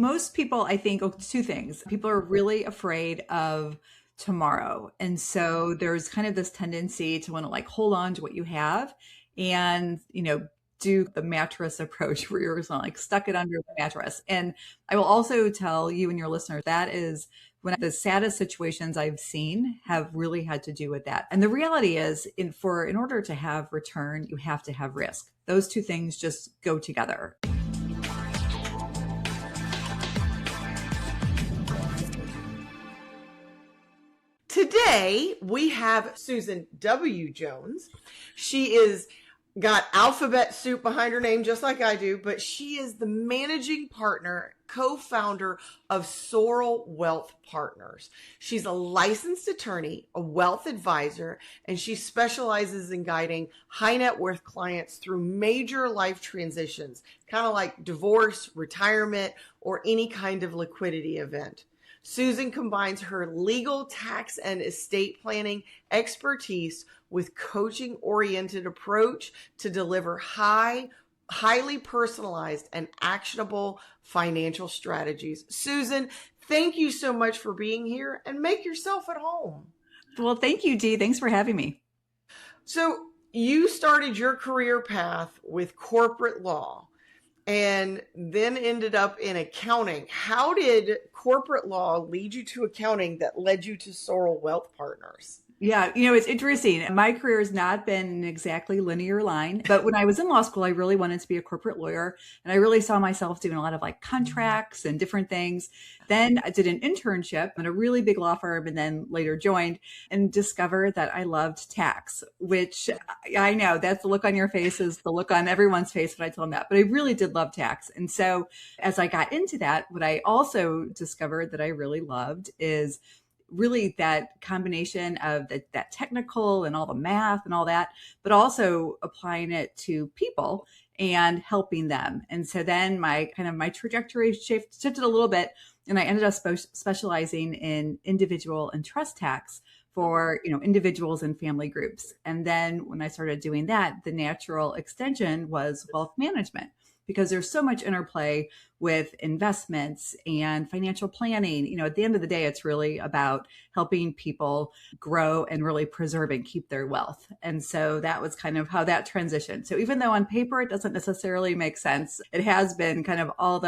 most people, I think, two things. People are really afraid of tomorrow. And so there's kind of this tendency to want to like hold on to what you have and, do the mattress approach where you're just like stuck it under the mattress. And I will also tell you and your listeners that is when the saddest situations I've seen have really had to do with that. And the reality is in order to have return, you have to have risk. Those two things just go together. Today, we have Susan W. Jones. She is got alphabet soup behind her name, just like I do, but she is the managing partner, co-founder of Sorrell Wealth Partners. She's a licensed attorney, a wealth advisor, and she specializes in guiding high net worth clients through major life transitions, kind of like divorce, retirement, or any kind of liquidity event. Susan combines her legal, tax, and estate planning expertise with coaching-oriented approach to deliver highly personalized and actionable financial strategies. Susan, thank you so much for being here, and make yourself at home. Well, thank you, Dee. Thanks for having me. So you started your career path with corporate law and then ended up in accounting. How did corporate law lead you to accounting that led you to Sorrell Wealth Partners? Yeah, it's interesting. My career has not been an exactly linear line, but when I was in law school, I really wanted to be a corporate lawyer. And I really saw myself doing a lot of like contracts and different things. Then I did an internship at a really big law firm and then later joined and discovered that I loved tax, which I know that's the look on your face is the look on everyone's face when I tell them that, but I really did love tax. And so as I got into that, what I also discovered that I really loved is really that combination of that technical and all the math and all that, but also applying it to people and helping them. And so then my trajectory shifted a little bit, and I ended up specializing in individual and trust tax for individuals and family groups. And then when I started doing that, the natural extension was wealth management, because there's so much interplay with investments and financial planning. At the end of the day, it's really about helping people grow and really preserve and keep their wealth. And so that was kind of how that transitioned. So even though on paper it doesn't necessarily make sense, it has been kind of all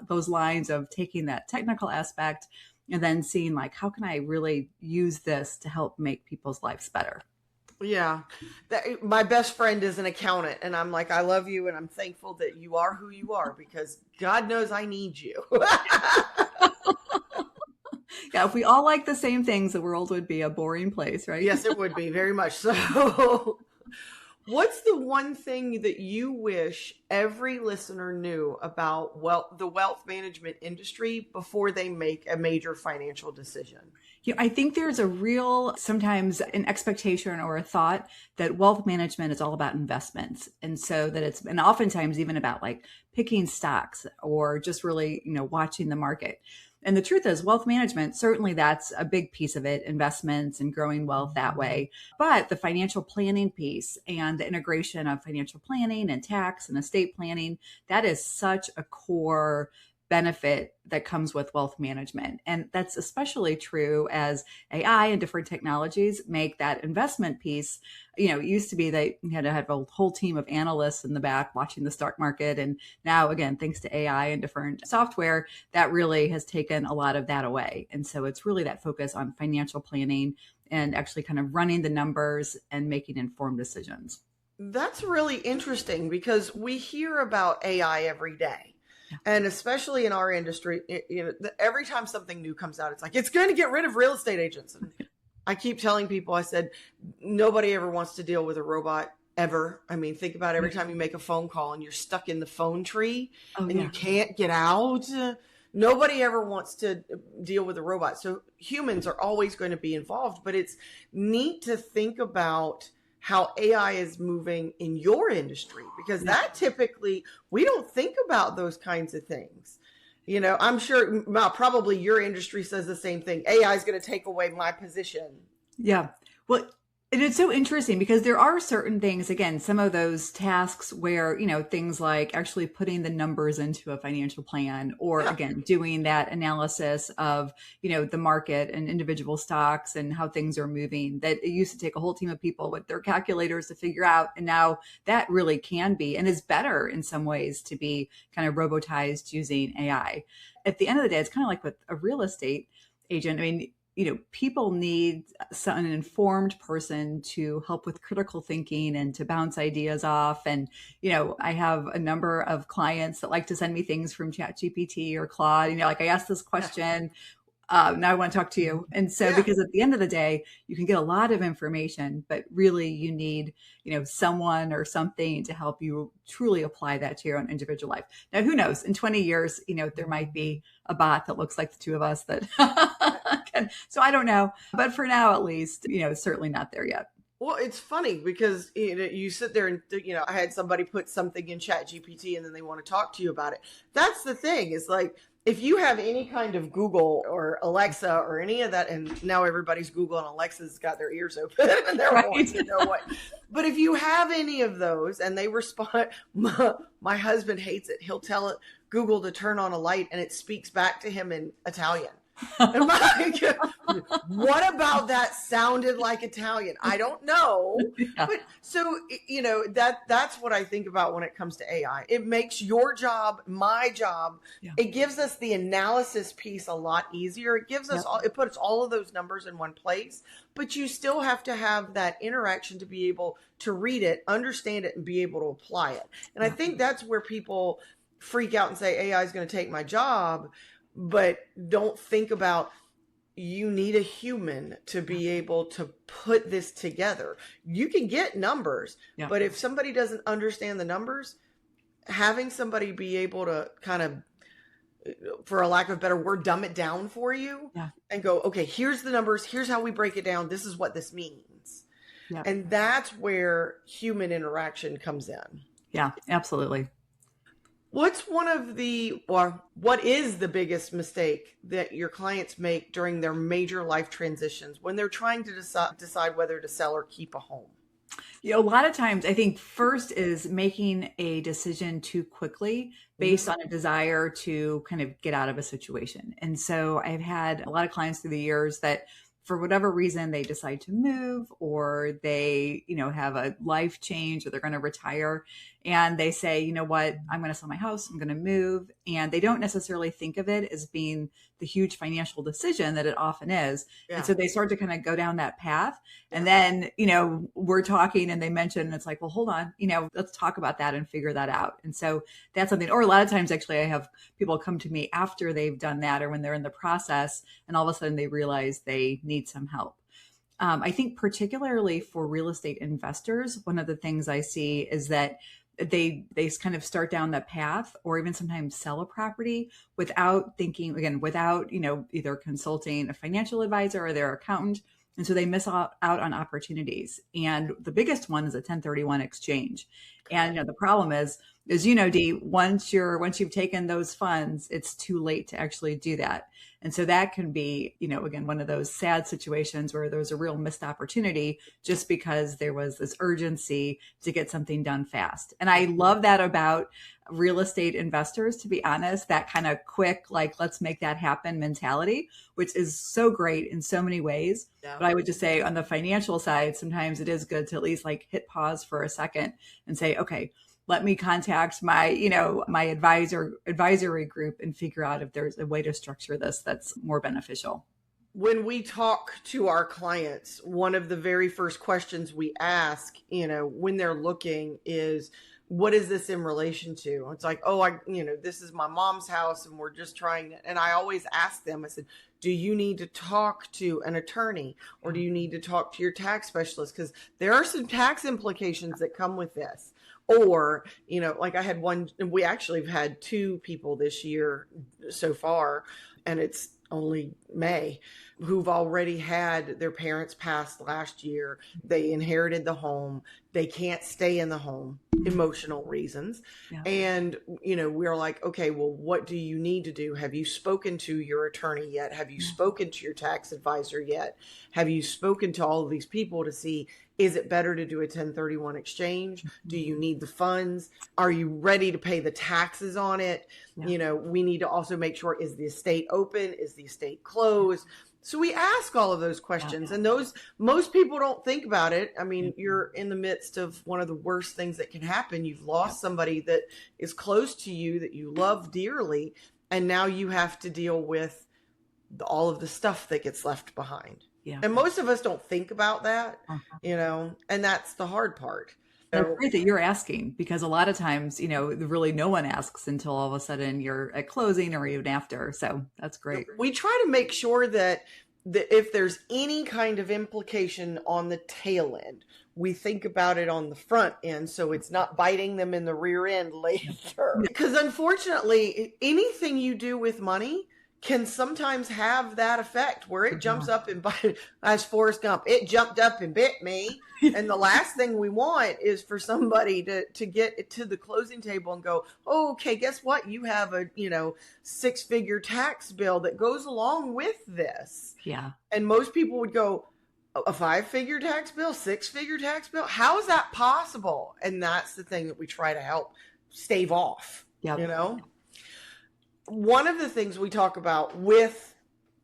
those lines of taking that technical aspect and then seeing like, how can I really use this to help make people's lives better? Yeah. My best friend is an accountant, and I'm like, I love you, and I'm thankful that you are who you are, because God knows I need you. Yeah, if we all like the same things, the world would be a boring place, right? Yes, it would be, very much so. What's the one thing that you wish every listener knew about the wealth management industry before they make a major financial decision? I think there's sometimes an expectation or a thought that wealth management is all about investments. And so and oftentimes even about like picking stocks or just really, watching the market. And the truth is wealth management, certainly that's a big piece of it, investments and growing wealth that way. But the financial planning piece and the integration of financial planning and tax and estate planning, that is such a core benefit that comes with wealth management. And that's especially true as AI and different technologies make that investment piece. It used to be that you had to have a whole team of analysts in the back watching the stock market. And now, again, thanks to AI and different software, that really has taken a lot of that away. And so it's really that focus on financial planning and actually kind of running the numbers and making informed decisions. That's really interesting, because we hear about AI every day. And especially in our industry, every time something new comes out, it's like, it's going to get rid of real estate agents. And I keep telling people, I said, nobody ever wants to deal with a robot ever. I mean, think about every time you make a phone call and you're stuck in the phone tree you can't get out. Nobody ever wants to deal with a robot. So humans are always going to be involved, but it's neat to think about how AI is moving in your industry, because that typically, we don't think about those kinds of things. I'm sure probably your industry says the same thing. AI is going to take away my position. Yeah. Well, And it's so interesting because there are certain things, again, some of those tasks where, things like actually putting the numbers into a financial plan, or Yeah. again, doing that analysis of, the market and individual stocks and how things are moving, that it used to take a whole team of people with their calculators to figure out. And now that really can be, and is better in some ways, to be kind of robotized using AI. At the end of the day, it's kind of like with a real estate agent. I mean, people need an informed person to help with critical thinking and to bounce ideas off. And, I have a number of clients that like to send me things from ChatGPT or Claude, like I asked this Yeah. question. Now I want to talk to you. And so, Yeah. because at the end of the day, you can get a lot of information, but really you need, someone or something to help you truly apply that to your own individual life. Now, who knows, in 20 years, there might be a bot that looks like the two of us that can, so I don't know, but for now, at least, it's certainly not there yet. Well, it's funny because you sit there and I had somebody put something in Chat GPT and then they want to talk to you about it. That's the thing, is like, if you have any kind of Google or Alexa or any of that, and now everybody's Google and Alexa's got their ears open and they're wanting to know what. But if you have any of those and they respond, my husband hates it. He'll tell it Google to turn on a light and it speaks back to him in Italian. And like, what about that sounded like Italian? I don't know. Yeah. But so, that's what I think about when it comes to AI. It makes your job, my job. Yeah. It gives us the analysis piece a lot easier. It gives us it puts all of those numbers in one place, but you still have to have that interaction to be able to read it, understand it, and be able to apply it. And I think that's where people freak out and say AI is going to take my job, but don't think about, you need a human to be able to put this together. You can get numbers, but if somebody doesn't understand the numbers, having somebody be able to kind of, for a lack of a better word, dumb it down for you and go, okay, here's the numbers. Here's how we break it down. This is what this means. And that's where human interaction comes in. Yeah, absolutely. What is the biggest mistake that your clients make during their major life transitions when they're trying to decide whether to sell or keep a home? A lot of times, I think first is making a decision too quickly based on a desire to kind of get out of a situation. And so I've had a lot of clients through the years that, for whatever reason, they decide to move, or they, have a life change, or they're going to retire, and they say, you know what, I'm going to sell my house, I'm going to move. And they don't necessarily think of it as being the huge financial decision that it often is. Yeah. And so they start to kind of go down that path. And then, we're talking and they mention, and it's like, well, hold on, let's talk about that and figure that out. And so that's something, or a lot of times actually I have people come to me after they've done that, or when they're in the process and all of a sudden they realize they need some help. I think particularly for real estate investors, one of the things I see is that they kind of start down that path, or even sometimes sell a property without thinking, again, without, either consulting a financial advisor or their accountant. And so they miss out on opportunities. And the biggest one is a 1031 exchange. And the problem is, Dee, once you've taken those funds, it's too late to actually do that. And so that can be, again, one of those sad situations where there was a real missed opportunity just because there was this urgency to get something done fast. And I love that about real estate investors, to be honest, that kind of quick, like, let's make that happen mentality, which is so great in so many ways. Yeah. But I would just say on the financial side, sometimes it is good to at least like hit pause for a second and say, okay, let me contact my, my advisory group and figure out if there's a way to structure this that's more beneficial. When we talk to our clients, one of the very first questions we ask, when they're looking is, what is this in relation to? It's like, this is my mom's house and we're just trying to, and I always ask them, I said, do you need to talk to an attorney, or do you need to talk to your tax specialist? Because there are some tax implications that come with this. Or, like I had one, we actually have had two people this year so far, and it's only May, who've already had their parents pass last year. They inherited the home. They can't stay in the home, emotional reasons. Yeah. And, we're like, okay, well, what do you need to do? Have you spoken to your attorney yet? Have you spoken to your tax advisor yet? Have you spoken to all of these people to see, is it better to do a 1031 exchange? Do you need the funds? Are you ready to pay the taxes on it? Yeah. We need to also make sure, is the estate open? Is the estate closed? So we ask all of those questions, and most people don't think about it. I mean, you're in the midst of one of the worst things that can happen. You've lost somebody that is close to you, that you love dearly, and now you have to deal with all of the stuff that gets left behind. Yeah. And most of us don't think about that, and that's the hard part. That's great that you're asking, because a lot of times, really no one asks until all of a sudden you're at closing or even after. So that's great. We try to make sure that if there's any kind of implication on the tail end, we think about it on the front end so it's not biting them in the rear end later. Because unfortunately, anything you do with money can sometimes have that effect where it jumps up and bites, as Forrest Gump, it jumped up and bit me. And the last thing we want is for somebody to get to the closing table and go, oh, okay, guess what? You have a, 6-figure tax bill that goes along with this. Yeah. And most people would go, a 5-figure tax bill, 6-figure tax bill? How is that possible? And that's the thing that we try to help stave off, One of the things we talk about with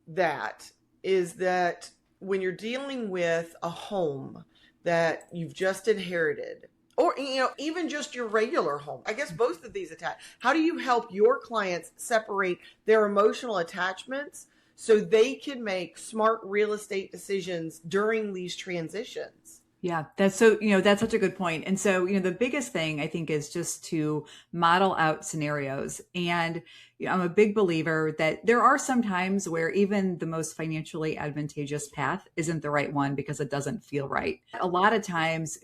that is that when you're dealing with a home that you've just inherited, or, even just your regular home, I guess both of these attach. How do you help your clients separate their emotional attachments so they can make smart real estate decisions during these transitions? Yeah, that's such a good point. And so, the biggest thing I think is just to model out scenarios. And I'm a big believer that there are some times where even the most financially advantageous path isn't the right one because it doesn't feel right. A lot of times,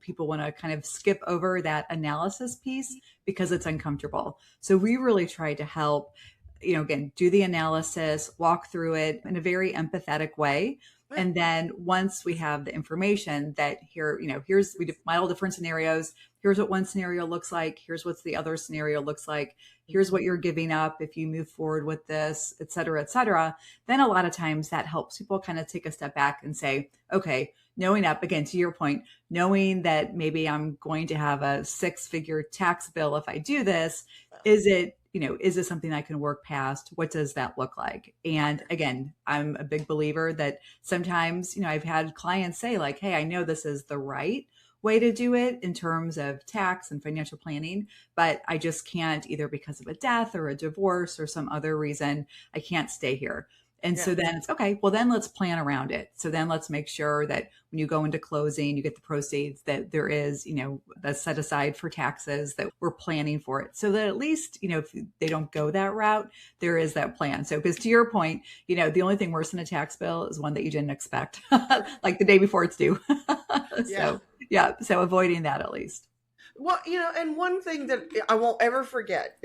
people want to kind of skip over that analysis piece because it's uncomfortable. So we really try to help, again, do the analysis, walk through it in a very empathetic way. And then once we have the information that we model different scenarios. Here's what one scenario looks like. Here's what the other scenario looks like. Here's what you're giving up if you move forward with this, et cetera, et cetera. Then a lot of times that helps people kind of take a step back and say, okay, knowing up, again, to your point, knowing that maybe I'm going to have a 6-figure tax bill if I do this, is this something I can work past? What does that look like? And again, I'm a big believer that sometimes, I've had clients say like, hey, I know this is the right way to do it in terms of tax and financial planning, but I just can't, either because of a death or a divorce or some other reason, I can't stay here. And so then it's okay, well, then let's plan around it. So then let's make sure that when you go into closing, you get the proceeds, that there is, that's set aside for taxes, that we're planning for it. So that at least, if they don't go that route, there is that plan. So, because to your point, the only thing worse than a tax bill is one that you didn't expect, like the day before it's due. So avoiding that at least. Well, and one thing that I won't ever forget,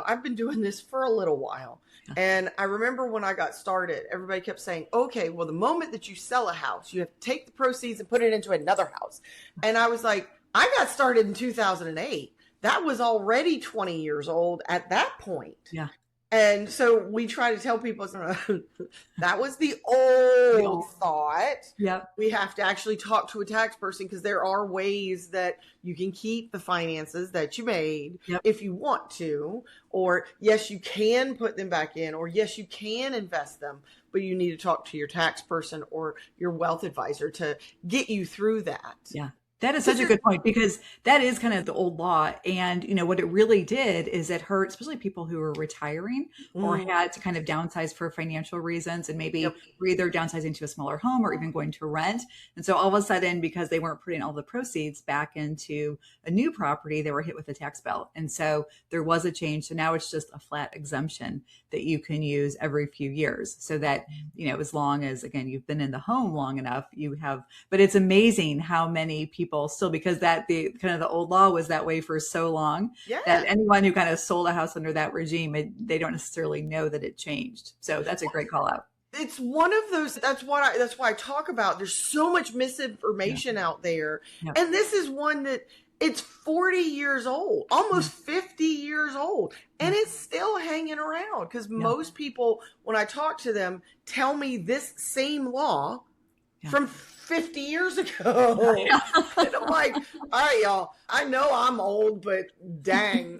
I've been doing this for a little while. And I remember when I got started, everybody kept saying, okay, well, the moment that you sell a house, you have to take the proceeds and put it into another house. And I was like, I got started in 2008. That was already 20 years old at that point. Yeah. And so we try to tell people that was the old thought. Yep. We have to actually talk to a tax person because there are ways that you can keep the finances that you made if you want to, or yes, you can put them back in, or yes, you can invest them, but you need to talk to your tax person or your wealth advisor to get you through that. Yeah. That is such a good point, because that is kind of the old law. And, what it really did is it hurt, especially people who were retiring or had to kind of downsize for financial reasons, and maybe were either downsizing to a smaller home or even going to rent. And so all of a sudden, because they weren't putting all the proceeds back into a new property, they were hit with a tax bill. And so there was a change. So now it's just a flat exemption that you can use every few years, so that, as long as, again, you've been in the home long enough, you have. But it's amazing how many people still, because the old law was that way for so long, that anyone who kind of sold a house under that regime, they don't necessarily know that it changed. So that's a great call out. It's one of those, that's why I talk about, there's so much misinformation out there. Yeah. And this is one that it's 40 years old, almost 50 years old, and it's still hanging around because most people, when I talk to them, tell me this same law from 50 years ago. And I'm like, all right, y'all, I know I'm old, but dang.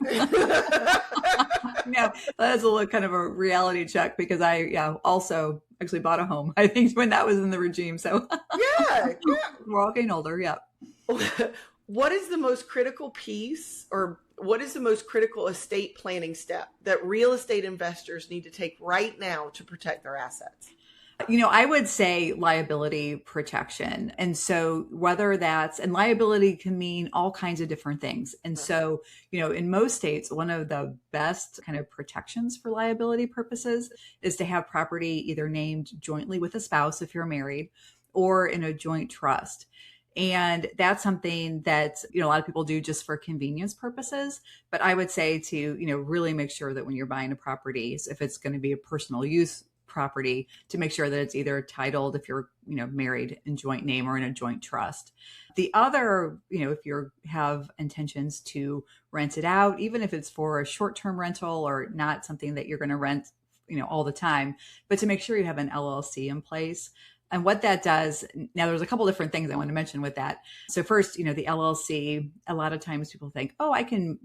Yeah, that's a little kind of a reality check because I also actually bought a home, I think, when that was in the regime. So Yeah. we're all getting older. Yeah. What is the most critical piece, or what is the most critical estate planning step that real estate investors need to take right now to protect their assets? I would say liability protection. And so and liability can mean all kinds of different things. And so, in most states, one of the best kind of protections for liability purposes is to have property either named jointly with a spouse if you're married or in a joint trust. And that's something that, a lot of people do just for convenience purposes. But I would say to, really make sure that when you're buying a property, if it's going to be a personal use property, to make sure that it's either titled if you're married in joint name or in a joint trust. The other, if you have intentions to rent it out, even if it's for a short-term rental or not something that you're going to rent all the time, but to make sure you have an LLC in place. And what that does, now there's a couple different things I want to mention with that. So first, the LLC, a lot of times people think, oh, I can,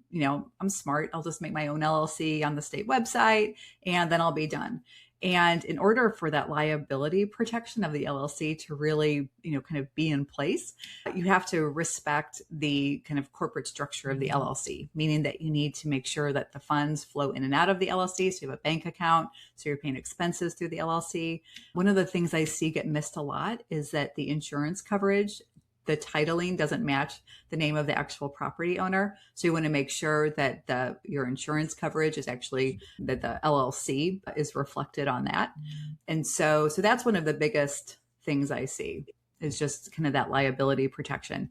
I'm smart, I'll just make my own LLC on the state website and then I'll be done. And in order for that liability protection of the LLC to really, kind of be in place, you have to respect the kind of corporate structure of the LLC, meaning that you need to make sure that the funds flow in and out of the LLC. So you have a bank account, so you're paying expenses through the LLC. One of the things I see get missed a lot is that the insurance coverage, the titling doesn't match the name of the actual property owner. So you want to make sure that your insurance coverage is actually that the LLC is reflected on that. And so that's one of the biggest things I see is just kind of that liability protection.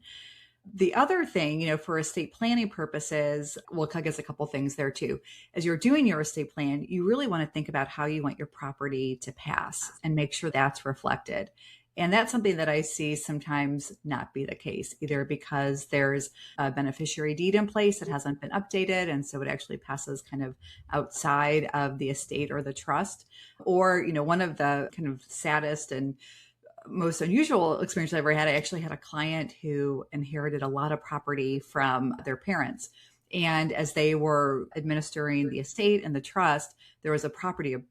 The other thing, for estate planning purposes, well, I guess a couple things there too. As you're doing your estate plan, you really want to think about how you want your property to pass and make sure that's reflected. And that's something that I see sometimes not be the case, either because there's a beneficiary deed in place that hasn't been updated, and so it actually passes kind of outside of the estate or the trust. Or, one of the kind of saddest and most unusual experience I ever had, I actually had a client who inherited a lot of property from their parents. And as they were administering the estate and the trust, there was a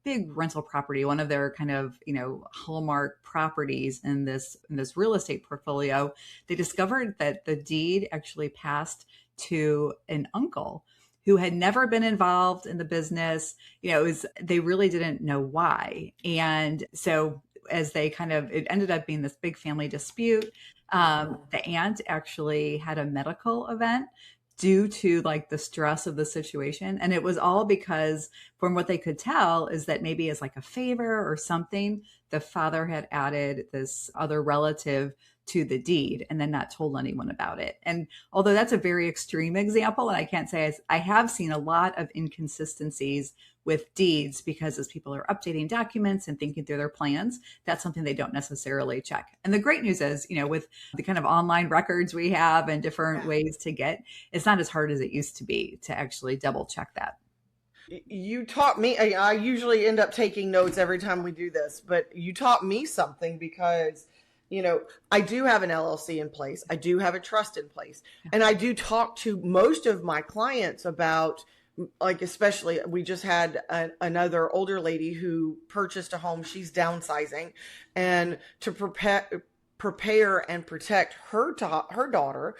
big rental property, one of their kind of, hallmark properties in this real estate portfolio. They discovered that the deed actually passed to an uncle who had never been involved in the business. They really didn't know why. And so as it ended up being this big family dispute, the aunt actually had a medical event due to the stress of the situation. And it was all because, from what they could tell, is that maybe as a favor or something, the father had added this other relative to the deed and then not told anyone about it. And although that's a very extreme example, and I can't say I have seen a lot of inconsistencies with deeds, because as people are updating documents and thinking through their plans, that's something they don't necessarily check. And the great news is, with the kind of online records we have and different ways to get, it's not as hard as it used to be to actually double check that. You taught me, I usually end up taking notes every time we do this, but you taught me something because, I do have an LLC in place. I do have a trust in place. And I do talk to most of my clients about, especially, we just had another older lady who purchased a home. She's downsizing, and to prepare and protect her daughter,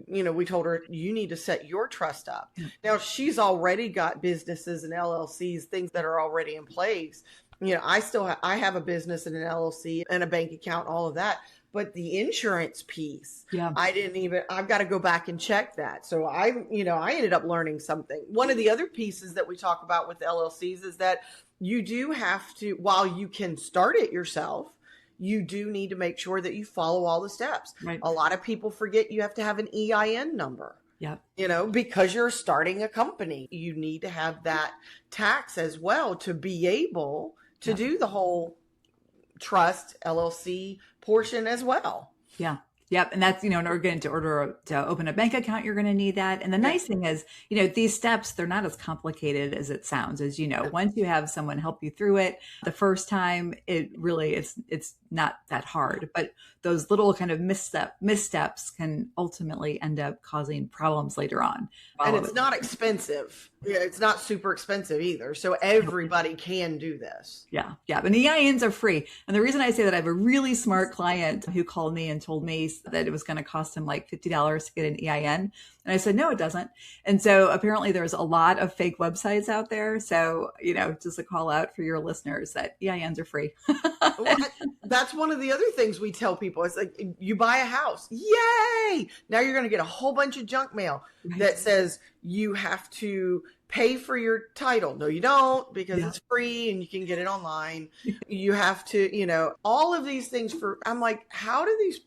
we told her, you need to set your trust up. Now, she's already got businesses and LLCs, things that are already in place. I have a business and an LLC and a bank account, all of that. But the insurance piece, I've got to go back and check that. So I ended up learning something. One of the other pieces that we talk about with LLCs is that you do have to, while you can start it yourself, you do need to make sure that you follow all the steps. Right. A lot of people forget you have to have an EIN number. Yeah. Because you're starting a company, you need to have that tax as well to be able to do the whole trust LLC portion as well. Yeah. Yep. And that's, in order to open a bank account, you're going to need that. And the nice thing is, these steps, they're not as complicated as it sounds. As once you have someone help you through it the first time, it's not that hard. But those little kind of missteps can ultimately end up causing problems later on. And it's not expensive. Yeah, it's not super expensive either. So everybody can do this. Yeah. Yeah. And the EINs are free. And the reason I say that, I have a really smart client who called me and told me that it was going to cost him like $50 to get an EIN. And I said, no, it doesn't. And so apparently there's a lot of fake websites out there. So, just a call out for your listeners that EINs are free. Well, that's one of the other things we tell people. It's like, you buy a house. Yay! Now you're going to get a whole bunch of junk mail that says you have to pay for your title. No, you don't, because it's free and you can get it online. You have to, all of these things I'm like, how do these,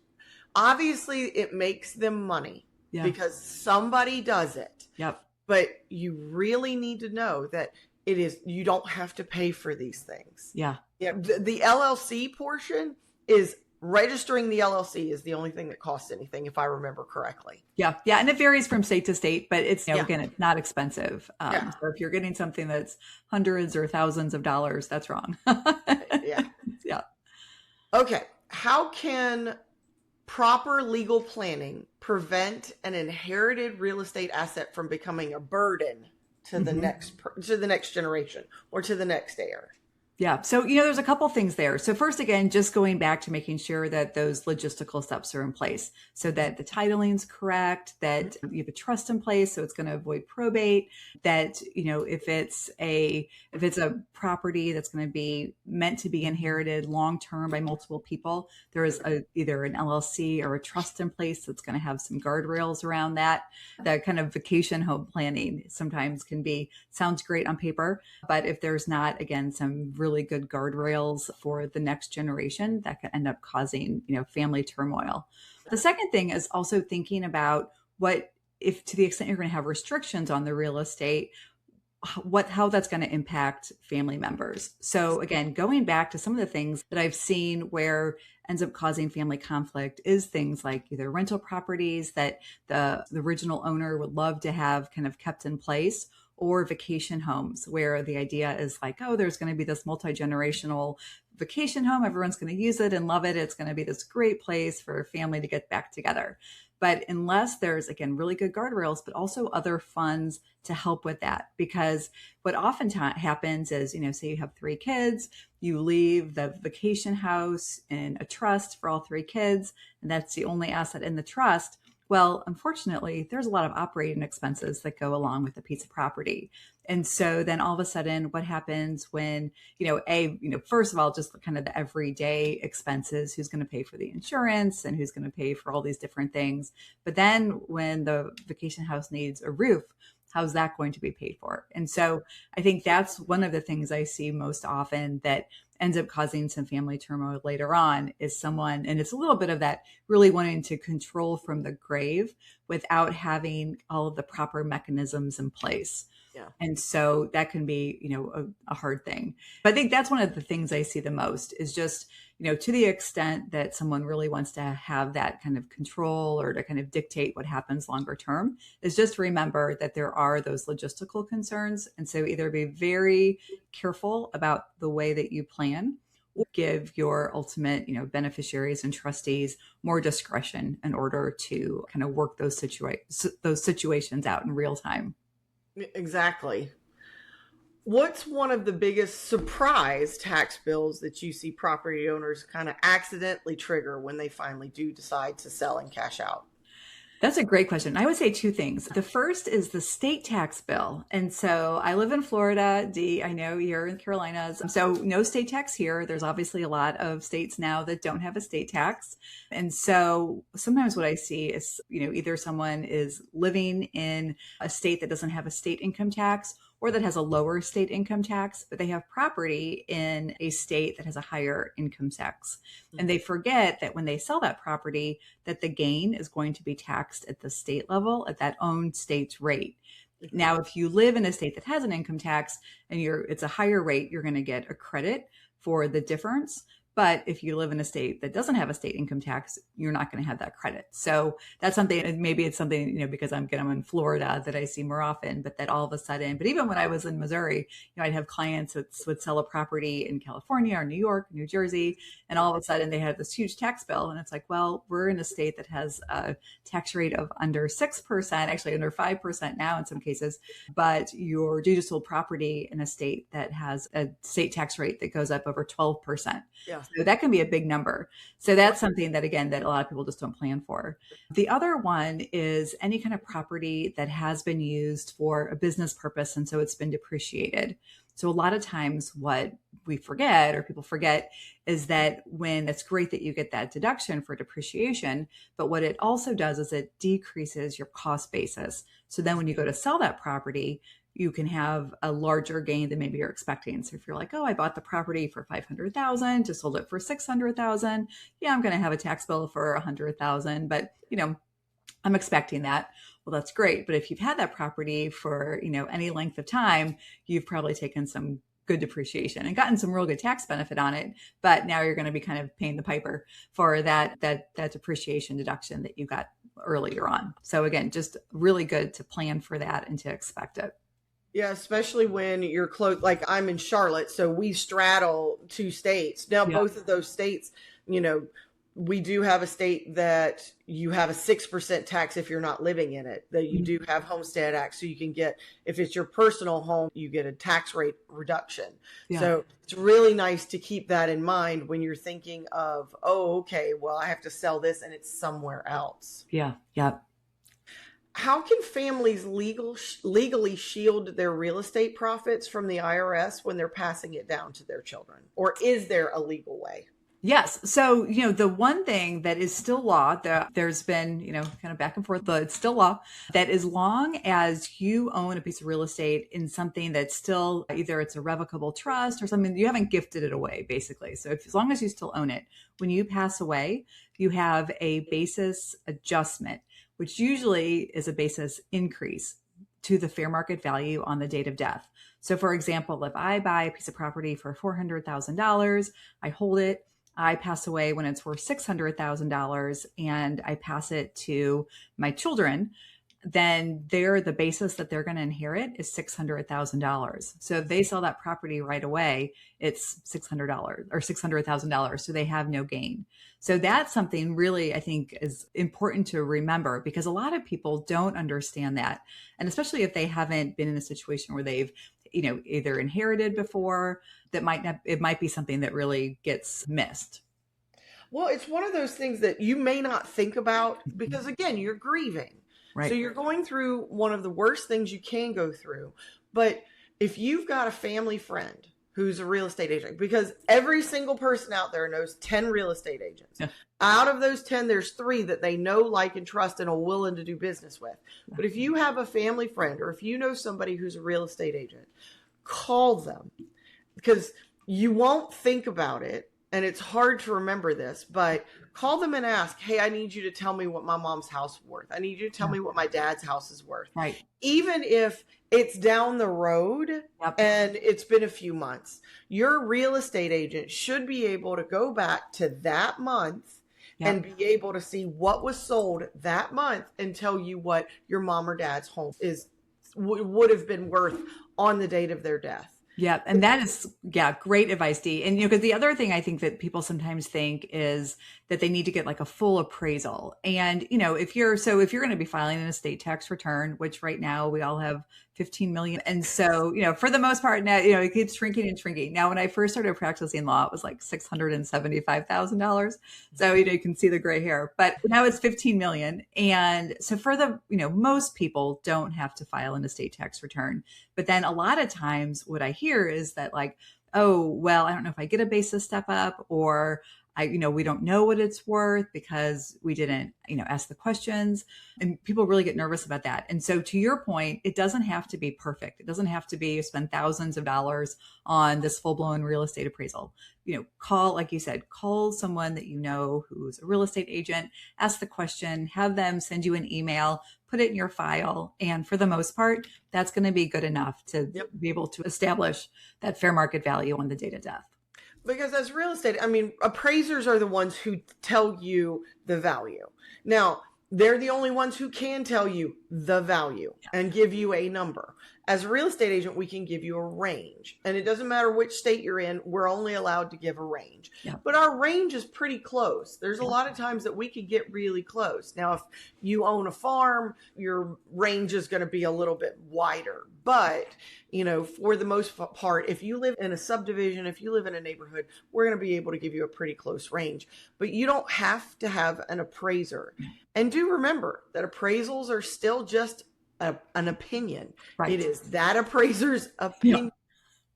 obviously it makes them money because somebody does it. Yep. But you really need to know that you don't have to pay for these things. Yeah. Yeah. The LLC portion is registering the LLC is the only thing that costs anything, if I remember correctly. Yeah. Yeah. And it varies from state to state, but it's, again, it's not expensive. So if you're getting something that's hundreds or thousands of dollars, that's wrong. Yeah. Okay. How can proper legal planning prevent an inherited real estate asset from becoming a burden to the next generation or to the next heir? Yeah. So, there's a couple things there. So first, again, just going back to making sure that those logistical steps are in place so that the titling's correct, that you have a trust in place, so it's going to avoid probate, that, if it's a property that's going to be meant to be inherited long-term by multiple people, there is either an LLC or a trust in place that's going to have some guardrails around that. That kind of vacation home planning sometimes sounds great on paper, but if there's not, again, some really good guardrails for the next generation, that could end up causing, family turmoil. The second thing is also thinking about if to the extent you're going to have restrictions on the real estate, how that's going to impact family members. So again, going back to some of the things that I've seen where ends up causing family conflict is things like either rental properties that the original owner would love to have kind of kept in place, or vacation homes where the idea is like, oh, there's going to be this multi-generational vacation home. Everyone's going to use it and love it. It's going to be this great place for a family to get back together. But unless there's, again, really good guardrails, but also other funds to help with that, because what often happens is, say you have 3 kids, you leave the vacation house in a trust for all 3 kids, and that's the only asset in the trust. Well, unfortunately, there's a lot of operating expenses that go along with a piece of property. And so then all of a sudden, what happens when, first of all, just kind of the everyday expenses, who's going to pay for the insurance and who's going to pay for all these different things. But then when the vacation house needs a roof, how's that going to be paid for? And so I think that's one of the things I see most often that ends up causing some family turmoil later on is someone, and it's a little bit of that really wanting to control from the grave without having all of the proper mechanisms in place. Yeah. And so that can be, a hard thing. But I think that's one of the things I see the most is just, to the extent that someone really wants to have that kind of control or to kind of dictate what happens longer term, is just remember that there are those logistical concerns. And so either be very careful about the way that you plan, or give your ultimate, beneficiaries and trustees more discretion in order to kind of work those situations out in real time. Exactly. What's one of the biggest surprise tax bills that you see property owners kind of accidentally trigger when they finally do decide to sell and cash out? That's a great question. I would say 2 things. The first is the state tax bill. And so I live in Florida. Dee, I know you're in the Carolinas. So no state tax here. There's obviously a lot of states now that don't have a state tax. And so sometimes what I see is, either someone is living in a state that doesn't have a state income tax, or that has a lower state income tax, but they have property in a state that has a higher income tax. And they forget that when they sell that property, that the gain is going to be taxed at the state level at that own state's rate. Now, if you live in a state that has an income tax and it's a higher rate, you're going to get a credit for the difference. But if you live in a state that doesn't have a state income tax, you're not going to have that credit. So that's something, and maybe it's something, because I'm in Florida that I see more often, but that all of a sudden, but even when I was in Missouri, I'd have clients that would sell a property in California or New York, New Jersey, and all of a sudden they had this huge tax bill. And it's like, well, we're in a state that has a tax rate of under 6%, actually under 5% now in some cases, but you just sold property in a state that has a state tax rate that goes up over 12%. Yeah. So that can be a big number. So that's something that, again, that a lot of people just don't plan for. The other one is any kind of property that has been used for a business purpose. And so it's been depreciated. So a lot of times what we forget, or people forget, is that when it's great that you get that deduction for depreciation, but what it also does is it decreases your cost basis. So then when you go to sell that property, you can have a larger gain than maybe you're expecting. So if you're like, oh, I bought the property for $500,000, just sold it for $600,000. Yeah, I'm going to have a tax bill for $100,000, but I'm expecting that. Well, that's great. But if you've had that property for, any length of time, you've probably taken some good depreciation and gotten some real good tax benefit on it. But now you're going to be kind of paying the piper for that depreciation deduction that you got earlier on. So again, just really good to plan for that and to expect it. Yeah, especially when you're close. Like I'm in Charlotte, so we straddle two states. Now, both of those states, we do have a state that you have a 6% tax if you're not living in it, that you do have Homestead Act. So you can get, if it's your personal home, you get a tax rate reduction. Yeah. So it's really nice to keep that in mind when you're thinking of, oh, okay, well, I have to sell this and it's somewhere else. Yeah. Yeah. How can families legally shield their real estate profits from the IRS when they're passing it down to their children? Or is there a legal way? Yes. So, the one thing that is still law, there's been, kind of back and forth, but it's still law, that as long as you own a piece of real estate in something that's still either it's a revocable trust or something, you haven't gifted it away, basically. So as long as you still own it, when you pass away, you have a basis adjustment, which usually is a basis increase to the fair market value on the date of death. So for example, if I buy a piece of property for $400,000, I hold it, I pass away when it's worth $600,000 and I pass it to my children, then the basis that they're going to inherit is $600,000. So if they sell that property right away, it's $600 or $600,000. So they have no gain. So that's something really, I think, is important to remember, because a lot of people don't understand that. And especially if they haven't been in a situation where they've, either inherited before, it might be something that really gets missed. Well, it's one of those things that you may not think about because, again, you're grieving. Right. So you're going through one of the worst things you can go through. But if you've got a family friend who's a real estate agent, because every single person out there knows 10 real estate agents. Yeah. Out of those 10, there's 3 that they know, like, and trust and are willing to do business with. But if you have a family friend, or if you know somebody who's a real estate agent, call them, because you won't think about it. And it's hard to remember this, but call them and ask, hey, I need you to tell me what my mom's house is worth. I need you to tell me what my dad's house is worth. Right. Even if it's down the road and it's been a few months, your real estate agent should be able to go back to that month and be able to see what was sold that month and tell you what your mom or dad's home would have been worth on the date of their death. Yeah. And that is, great advice, Dee. And, because the other thing I think that people sometimes think is that they need to get like a full appraisal. And, if you're going to be filing an estate tax return, which right now we all have 15 million. And so, for the most part now, it keeps shrinking and shrinking. Now, when I first started practicing law, it was like $675,000. So, you can see the gray hair, but now it's 15 million. And so for most people don't have to file an estate tax return. But then a lot of times what I hear is that like, oh, well, I don't know if I get a basis step up, or we don't know what it's worth because we didn't, ask the questions, and people really get nervous about that. And so to your point, it doesn't have to be perfect. It doesn't have to be spend thousands of dollars on this full-blown real estate appraisal. Like you said, call someone that who's a real estate agent, ask the question, have them send you an email, put it in your file. And for the most part, that's going to be good enough to be able to establish that fair market value on the date of death. Because as real estate, I mean, appraisers are the ones who tell you the value. Now, they're the only ones who can tell you the value and give you a number. As a real estate agent, we can give you a range. And it doesn't matter which state you're in, we're only allowed to give a range. Yeah. But our range is pretty close. There's a lot of times that we could get really close. Now, if you own a farm, your range is going to be a little bit wider. But, for the most part, if you live in a subdivision, if you live in a neighborhood, we're going to be able to give you a pretty close range. But you don't have to have an appraiser. And do remember that appraisals are still just an opinion. Right. It is that appraiser's opinion,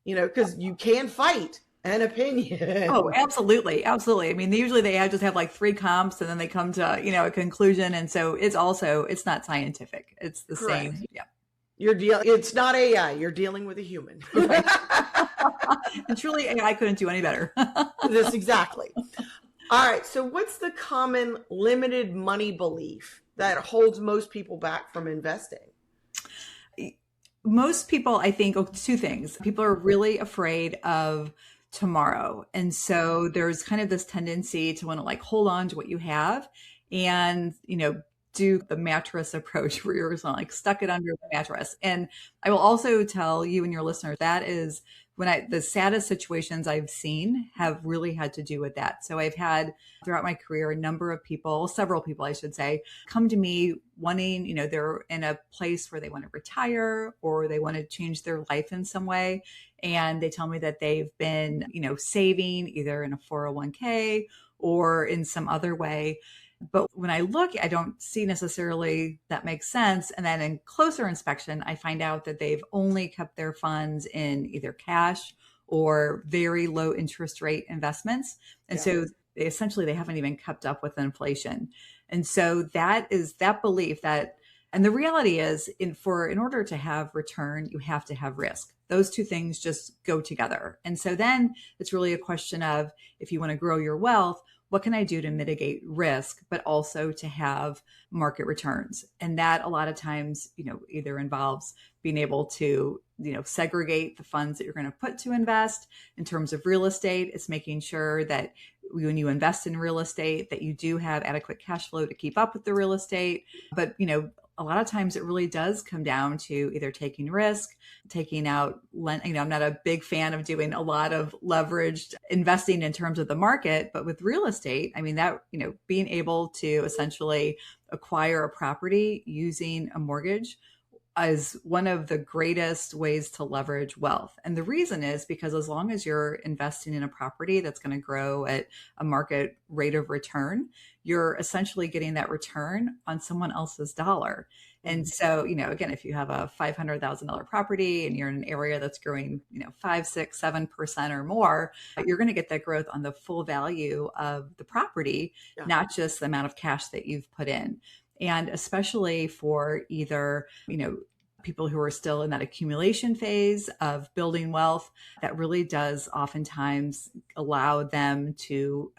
because you can fight an opinion. Oh, absolutely. Absolutely. I mean, usually they just have like 3 comps and then they come to, a conclusion. And so it's not scientific. It's the Correct. same. Yeah. It's not AI. You're dealing with a human. Right. And truly AI couldn't do any better. This exactly. All right. So what's the common limited money belief that holds most people back from investing? Most people, I think, 2 things. People are really afraid of tomorrow. And so there's kind of this tendency to want to hold on to what you have and, do the mattress approach where you're stuck it under the mattress. And I will also tell you and your listeners that is the saddest situations I've seen have really had to do with that. So I've had throughout my career, several people, I should say, come to me wanting, they're in a place where they want to retire or they want to change their life in some way. And they tell me that they've been, saving either in a 401k or in some other way. But when I look, I don't see necessarily that makes sense. And then in closer inspection, I find out that they've only kept their funds in either cash or very low interest rate investments. And so they haven't even kept up with inflation. And so that is that belief and the reality is in order to have return, you have to have risk. Those 2 things just go together. And so then it's really a question of, if you want to grow your wealth, what can I do to mitigate risk, but also to have market returns? And that a lot of times, either involves being able to, segregate the funds that you're going to put to invest. In terms of real estate, it's making sure that when you invest in real estate, that you do have adequate cash flow to keep up with the real estate. But, a lot of times it really does come down to either taking risk, taking out, I'm not a big fan of doing a lot of leveraged investing in terms of the market, but with real estate, I mean, that, being able to essentially acquire a property using a mortgage is one of the greatest ways to leverage wealth. And the reason is because as long as you're investing in a property that's going to grow at a market rate of return, you're essentially getting that return on someone else's dollar. And so, again, if you have a $500,000 property and you're in an area that's growing, 5, 6, 7% or more, you're going to get that growth on the full value of the property, not just the amount of cash that you've put in. And especially for either, people who are still in that accumulation phase of building wealth, that really does oftentimes allow them to,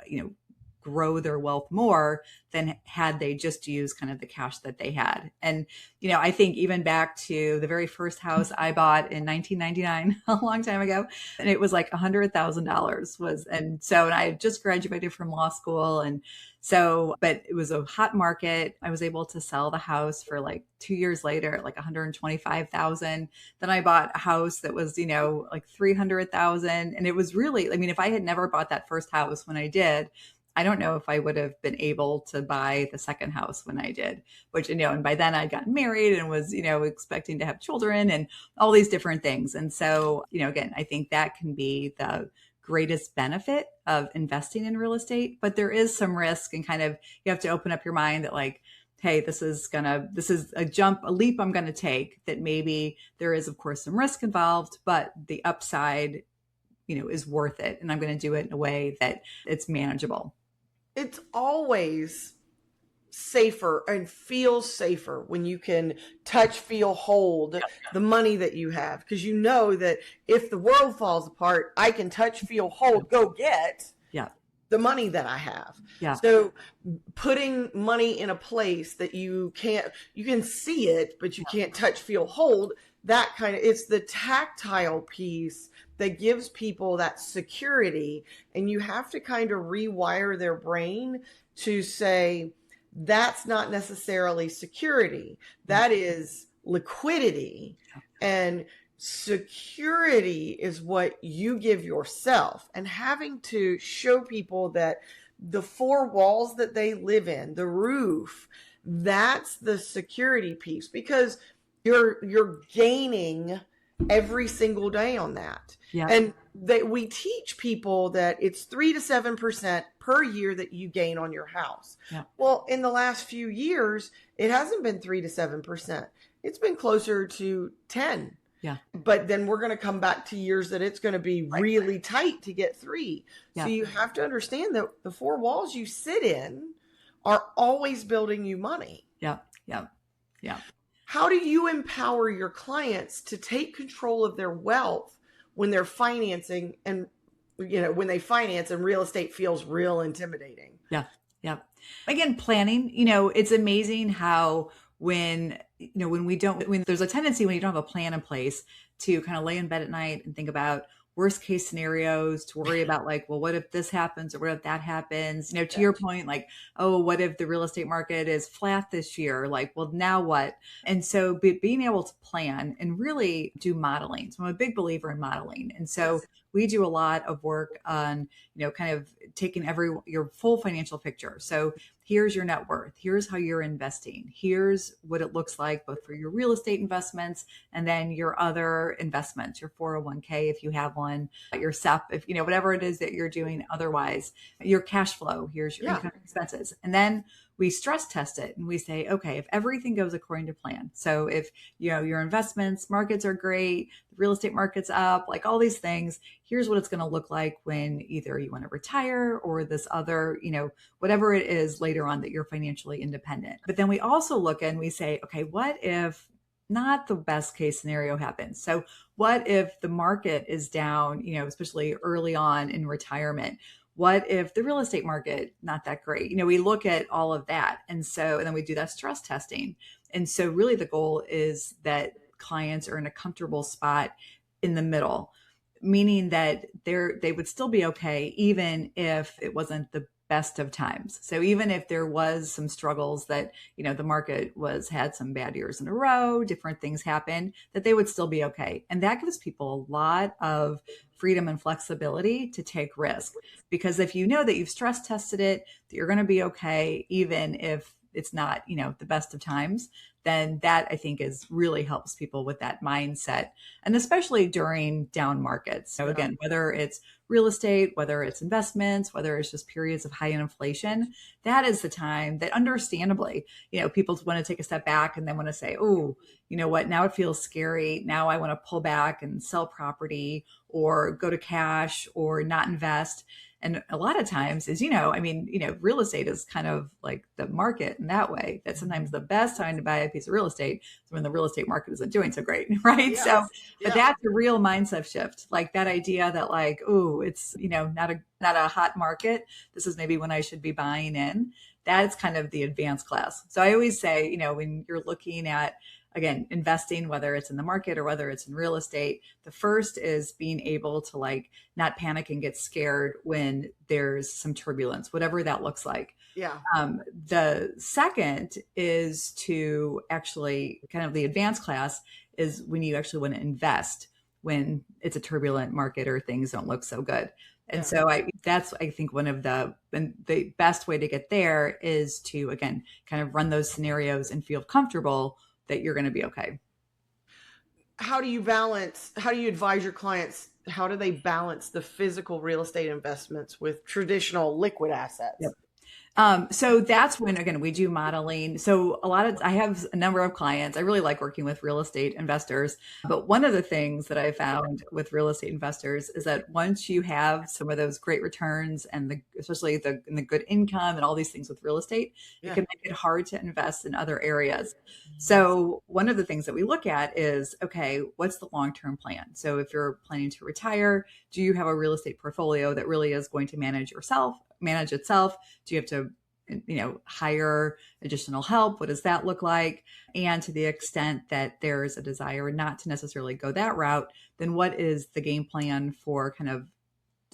grow their wealth more than had they just used kind of the cash that they had. And, I think even back to the very first house I bought in 1999, a long time ago, and it was like $100,000 and I had just graduated from law school. And so, but it was a hot market. I was able to sell the house for like 2 years later at like $125,000. Then I bought a house that was, like $300,000. And it was really, if I had never bought that first house when I did, I don't know if I would have been able to buy the second house when I did, which, and by then I'd gotten married and was, expecting to have children and all these different things. And so, again, I think that can be the greatest benefit of investing in real estate, but there is some risk and kind of, you have to open up your mind that like, hey, this is a leap I'm going to take, that maybe there is of course some risk involved, but the upside, is worth it. And I'm going to do it in a way that it's manageable. It's always safer and feels safer when you can touch, feel, hold the money that you have. Because you know that if the world falls apart, I can touch, feel, hold, go get the money that I have. Yeah. So putting money in a place that you can see it, but you can't touch, feel, hold, it's the tactile piece that gives people that security. And you have to kind of rewire their brain to say, that's not necessarily security. That is liquidity. And security is what you give yourself. And having to show people that the four walls that they live in, the roof, that's the security piece, because you're gaining every single day on that. Yeah. And we teach people that it's 3 to 7% per year that you gain on your house. Yeah. Well, in the last few years, it hasn't been 3 to 7%. It's been closer to 10. Yeah. But then we're going to come back to years that it's going to be really tight to get 3. Yeah. So you have to understand that the four walls you sit in are always building you money. Yeah. Yeah. Yeah. How do you empower your clients to take control of their wealth when they're financing and, when they finance and real estate feels real intimidating? Yeah. Yeah. Again, planning, it's amazing how when there's a tendency when you don't have a plan in place to kind of lay in bed at night and think about worst case scenarios, to worry about like, well, what if this happens or what if that happens? To your point, like, oh, what if the real estate market is flat this year? Like, well, now what? And so being able to plan and really do modeling. So I'm a big believer in modeling. And so we do a lot of work on, kind of taking your full financial picture. So here's your net worth. Here's how you're investing. Here's what it looks like both for your real estate investments and then your other investments, your 401k, if you have one, your SEP, if, whatever it is that you're doing otherwise, your cash flow, here's your income and expenses. And then we stress test it and we say, okay, if everything goes according to plan. So if, your investments, markets are great, the real estate market's up, like all these things, here's what it's going to look like when either you want to retire or this other, whatever it is later on that you're financially independent. But then we also look and we say, okay, what if not the best case scenario happens? So what if the market is down, especially early on in retirement? What if the real estate market, not that great? We look at all of that. And then we do that stress testing. And so really the goal is that clients are in a comfortable spot in the middle, meaning that they would still be okay, even if it wasn't the best of times. So even if there was some struggles that, the market had some bad years in a row, different things happen, that they would still be okay. And that gives people a lot of freedom and flexibility to take risk. Because if you know that you've stress tested it, that you're going to be okay, even if it's not, the best of times, then that I think really helps people with that mindset. And especially during down markets. So again, whether it's real estate, whether it's investments, whether it's just periods of high inflation, that is the time that understandably, people want to take a step back and then want to say, oh, you know what, now it feels scary. Now I want to pull back and sell property or go to cash or not invest. And a lot of times real estate is kind of like the market in that way, that sometimes the best time to buy a piece of real estate is when the real estate market isn't doing so great, right? Yes. But that's a real mindset shift, like that idea that like, oh, it's, not a hot market. This is maybe when I should be buying in. That's kind of the advanced class. So I always say, when you're looking at, again, investing, whether it's in the market or whether it's in real estate, the first is being able to like not panic and get scared when there's some turbulence, whatever that looks like. Yeah. The second is to actually kind of the advanced class is when you actually want to invest when it's a turbulent market or things don't look so good. And so I think one of the best way to get there is to, again, kind of run those scenarios and feel comfortable that you're going to be okay. How do you advise your clients? How do they balance the physical real estate investments with traditional liquid assets? Yep. So that's when, again, we do modeling. So I have a number of clients. I really like working with real estate investors. But one of the things that I found with real estate investors is that once you have some of those great returns and especially the good income and all these things with real estate, it can make it hard to invest in other areas. So one of the things that we look at is, okay, what's the long-term plan? So if you're planning to retire, do you have a real estate portfolio that really is going to manage itself? Do you have to hire additional help? What does that look like? And to the extent that there's a desire not to necessarily go that route, then what is the game plan for kind of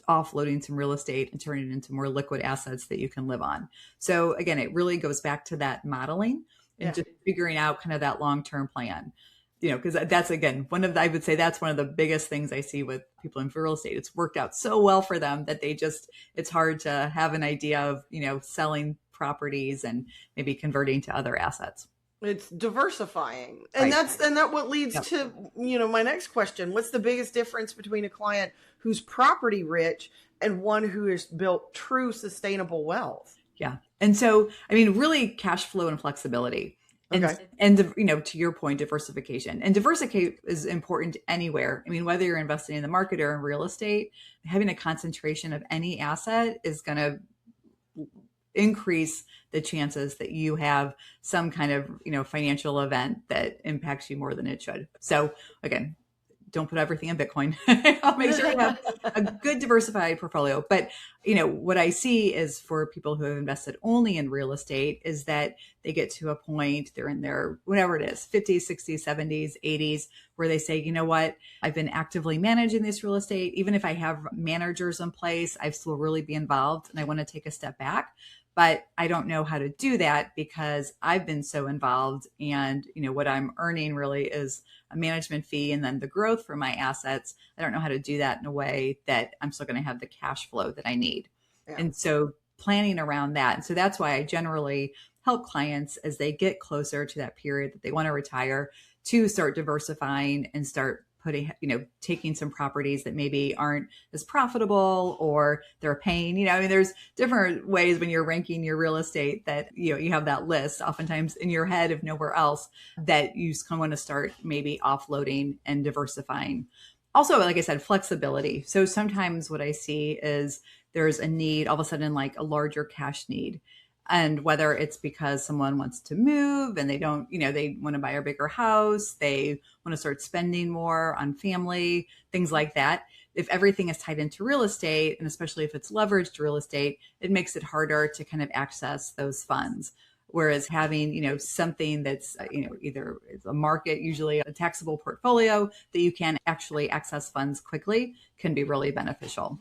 offloading some real estate and turning it into more liquid assets that you can live on? So again, it really goes back to that modeling and just figuring out kind of that long-term plan. Because that's, again, I would say that's one of the biggest things I see with people in real estate. It's worked out so well for them that it's hard to have an idea of, selling properties and maybe converting to other assets. It's diversifying. And that what leads to, my next question. What's the biggest difference between a client who's property rich and one who has built true sustainable wealth? Yeah. And so, really cash flow and flexibility. And to your point, diversification. And diversification is important anywhere. Whether you're investing in the market or in real estate, having a concentration of any asset is going to increase the chances that you have some kind of, financial event that impacts you more than it should. So again, don't put everything in Bitcoin. I'll make sure you have a good diversified portfolio. But, what I see is for people who have invested only in real estate is that they get to a point, they're in their, whatever it is, 50s, 60s, 70s, 80s, where they say, you know what, I've been actively managing this real estate. Even if I have managers in place, I still really be involved and I want to take a step back. But I don't know how to do that because I've been so involved, and what I'm earning really is a management fee and then the growth for my assets. I don't know how to do that in a way that I'm still going to have the cash flow that I need. Yeah. And so planning around that. And so that's why I generally help clients as they get closer to that period that they want to retire to start diversifying and start putting, taking some properties that maybe aren't as profitable or they're a pain. There's different ways when you're ranking your real estate that, you have that list oftentimes in your head if nowhere else that you just kind of want to start maybe offloading and diversifying. Also, like I said, flexibility. So sometimes what I see is there's a need all of a sudden, like a larger cash need. And whether it's because someone wants to move and they don't, they want to buy a bigger house, they want to start spending more on family, things like that. If everything is tied into real estate, and especially if it's leveraged real estate, it makes it harder to kind of access those funds. Whereas having, something that's, either it's a market, usually a taxable portfolio that you can actually access funds quickly can be really beneficial.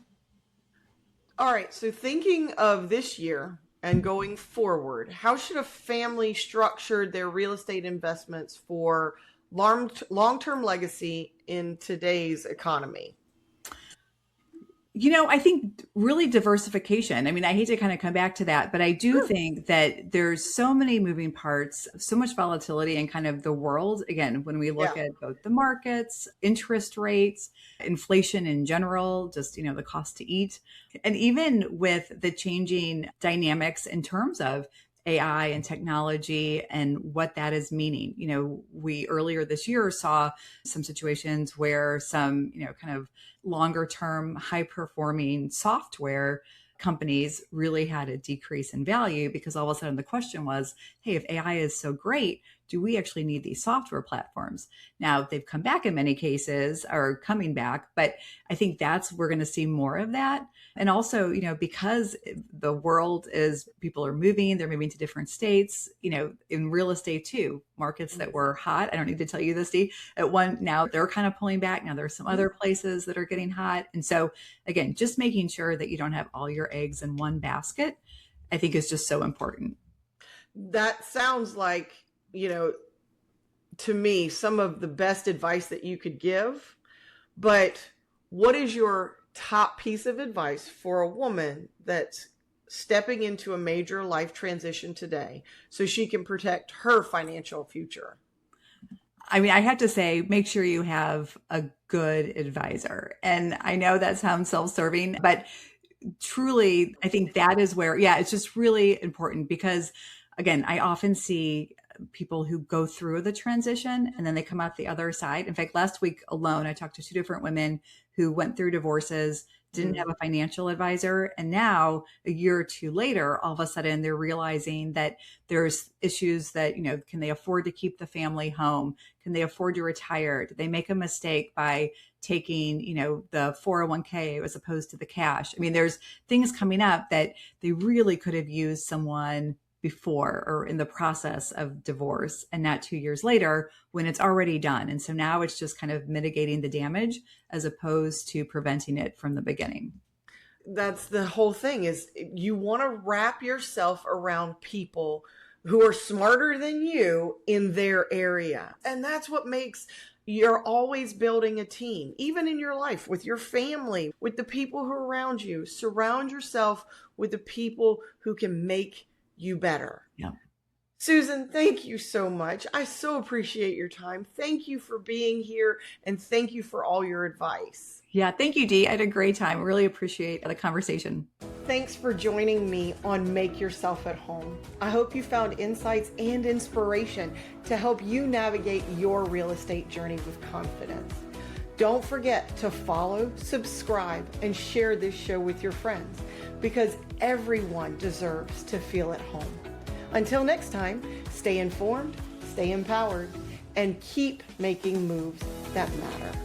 All right. So thinking of this year, and going forward, how should a family structure their real estate investments for long-term legacy in today's economy? I think really diversification. I hate to kind of come back to that, but I do think that there's so many moving parts, so much volatility in kind of the world. Again, when we look at both the markets, interest rates, inflation in general, just, the cost to eat, and even with the changing dynamics in terms of AI and technology and what that is meaning. We earlier this year saw some situations where some, kind of longer term, high performing software companies really had a decrease in value because all of a sudden the question was, hey, if AI is so great, do we actually need these software platforms? Now they've come back in many cases, or coming back, but I think we're going to see more of that. And also, because the world is, people are moving, they're moving to different states, in real estate too, markets that were hot. I don't need to tell you this, Dee. Now they're kind of pulling back. Now there's some other places that are getting hot. And so again, just making sure that you don't have all your eggs in one basket, I think is just so important. That sounds like, to me, some of the best advice that you could give. But what is your top piece of advice for a woman that's stepping into a major life transition today so she can protect her financial future? I have to say, make sure you have a good advisor. And I know that sounds self-serving, but truly, I think that is where, it's just really important because, again, I often see people who go through the transition and then they come out the other side. In fact, last week alone, I talked to 2 different women who went through divorces, didn't have a financial advisor. And now a year or 2 later, all of a sudden they're realizing that there's issues that, can they afford to keep the family home? Can they afford to retire? Did they make a mistake by taking, the 401k as opposed to the cash? I mean, there's things coming up that they really could have used someone before or in the process of divorce and not 2 years later when it's already done. And so now it's just kind of mitigating the damage as opposed to preventing it from the beginning. That's the whole thing, is you want to wrap yourself around people who are smarter than you in their area. And that's what makes you're always building a team, even in your life, with your family, with the people who are around you. Surround yourself with the people who can make you better. Yeah. Susan, thank you so much. I so appreciate your time. Thank you for being here, and thank you for all your advice. Yeah, thank you, Dee. I had a great time. Really appreciate the conversation. Thanks for joining me on Make Yourself at Home. I hope you found insights and inspiration to help you navigate your real estate journey with confidence. Don't forget to follow, subscribe, and share this show with your friends, because everyone deserves to feel at home. Until next time, stay informed, stay empowered, and keep making moves that matter.